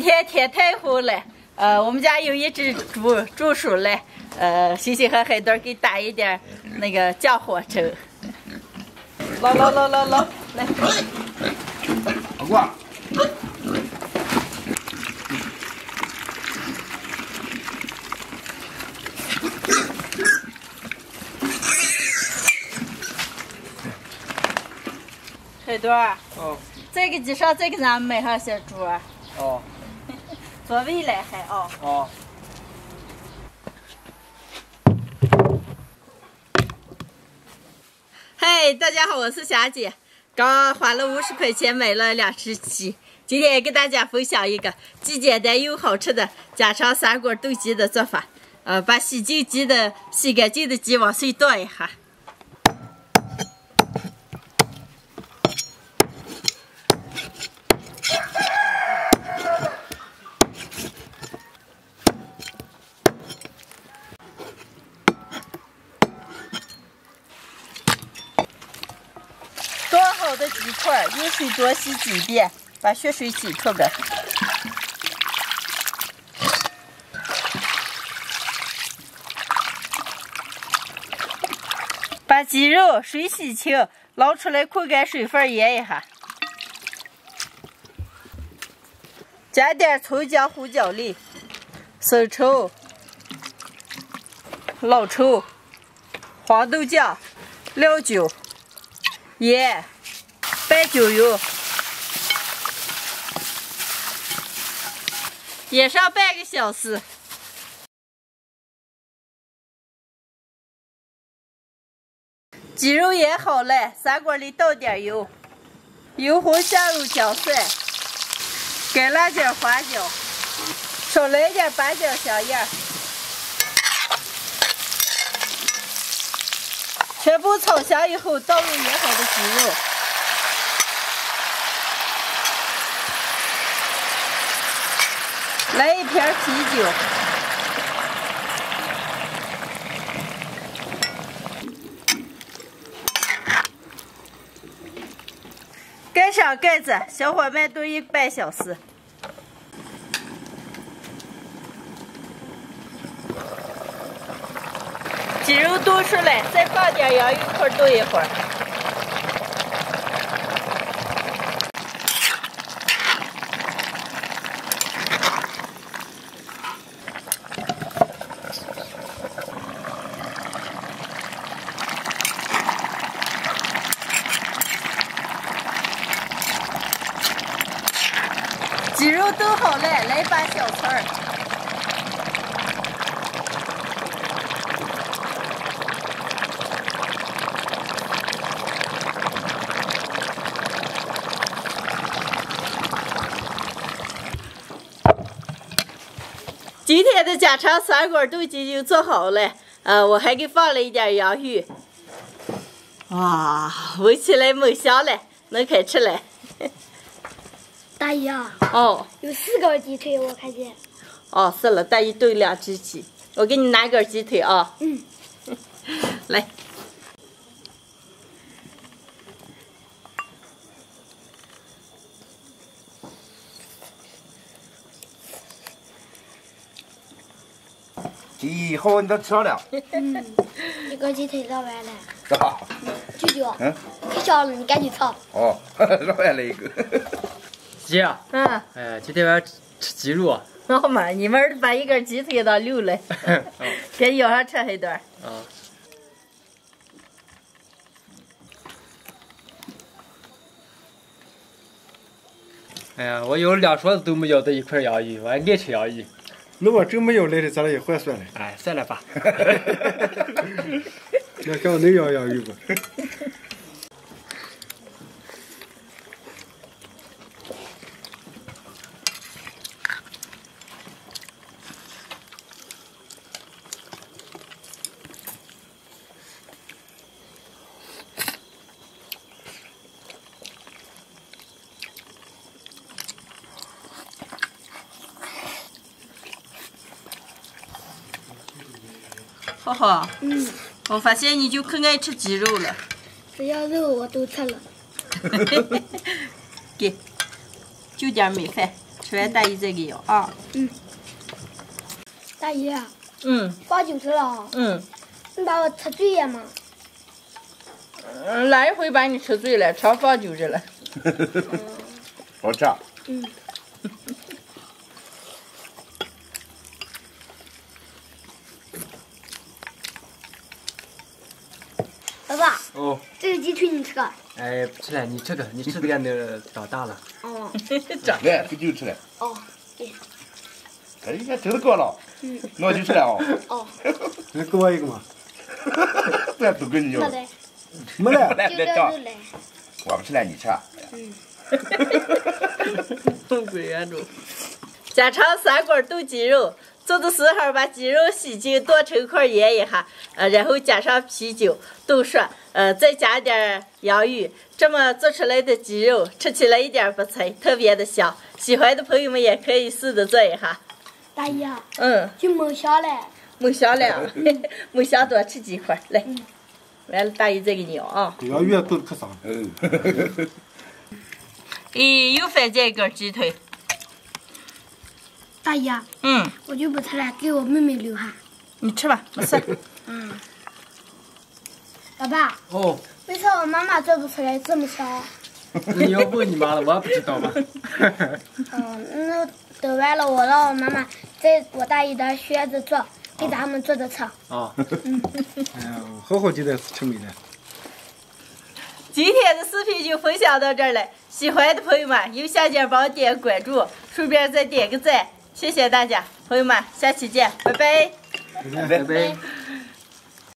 天天太热了，我们家有一只猪鼠嘞，星星和黑豆给打一点那个降火粥。捞，来。好过。黑豆儿。哦。这个机上再给咱买上些猪。哦。做未来还哦。哦。嗨，大家好，我是霞姐。刚花了50块钱买了2只鸡，今天给大家分享一个既简单又好吃的家常3锅炖鸡的做法。把洗干净的鸡往碎剁一下。剁好的鸡块用水多洗几遍，把血水洗出来。把鸡肉水洗清，捞出来控干水分腌一下。加点葱姜胡椒粒、生抽、老抽、黄豆酱、料酒、盐、半酒油，腌上半个小时。鸡肉腌好了，3锅里倒点油，油红下入姜蒜、干辣椒、花椒，少来点八角、香叶，全部炒香以后，倒入腌好的鸡肉，来一瓶啤酒。盖上盖子，小火慢炖1个半小时。鸡肉炖出来，再放点洋芋块炖一会儿。鸡肉炖好了，来把小葱儿，今天的家常3锅炖鸡就做好了。我还给放了一点洋芋，哇，闻起来猛香了，能开吃了。大姨啊，哦，有4根鸡腿，我看见。哦，是了，大姨炖2只鸡，我给你拿根鸡腿啊。嗯，来。鸡好，你都吃上了。1根鸡腿烙完了。是吧？舅舅，太香了，你赶紧炒。哦，烙完了一个。姐啊，今天晚上吃鸡肉啊。好嘛，你们把1根鸡腿都溜了，给舀上吃一段。啊。哎呀，我有2勺子都没要到1块洋芋，我还爱吃洋芋。那我真没要来的，咱俩也换算了。哎，算了吧。那给我能要洋芋不？浩浩，我发现你就可爱吃鸡肉了。只要肉我都吃了。给，就点米饭吃。吃完大姨再给要啊。大姨，放酒吃了。你把我吃醉了吗？那一回把你吃醉了，常放酒着了。好吃。爸爸。哦。这个鸡腿你吃个。哎，不吃了，你吃个，你吃这个那长大了。哦。来，给酒吃了。哦，对。哎，应该真的过了。那就吃了哦。哦。你给我一个嘛？这不给你了。没了。来，我不吃了，你吃。鬼呀都！家常3锅炖鸡肉，做的时候把鸡肉洗净，剁成块腌一下，然后加上啤酒炖熟，再加点洋芋，这么做出来的鸡肉吃起来一点不脆，特别的香。喜欢的朋友们也可以试着做一下。大姨啊。就梦想了。梦想了，梦想多吃几块来。完了，大姨再给你要啊。洋芋炖可香。又翻见一根鸡腿。大姨啊。我就不吃了，给我妹妹留下。你吃吧，没事。老爸。哦。为啥我妈妈做不出来这么香？你要问你妈了，我不知道吧？那等完了，我让我妈妈在我大姨的学着做，给咱们做着吃。啊。哎呀，好好记得吃没了。今天的视频就分享到这儿了，喜欢的朋友们右下角帮我点关注，顺便再点个赞，谢谢大家，朋友们，下期见，拜拜。拜拜。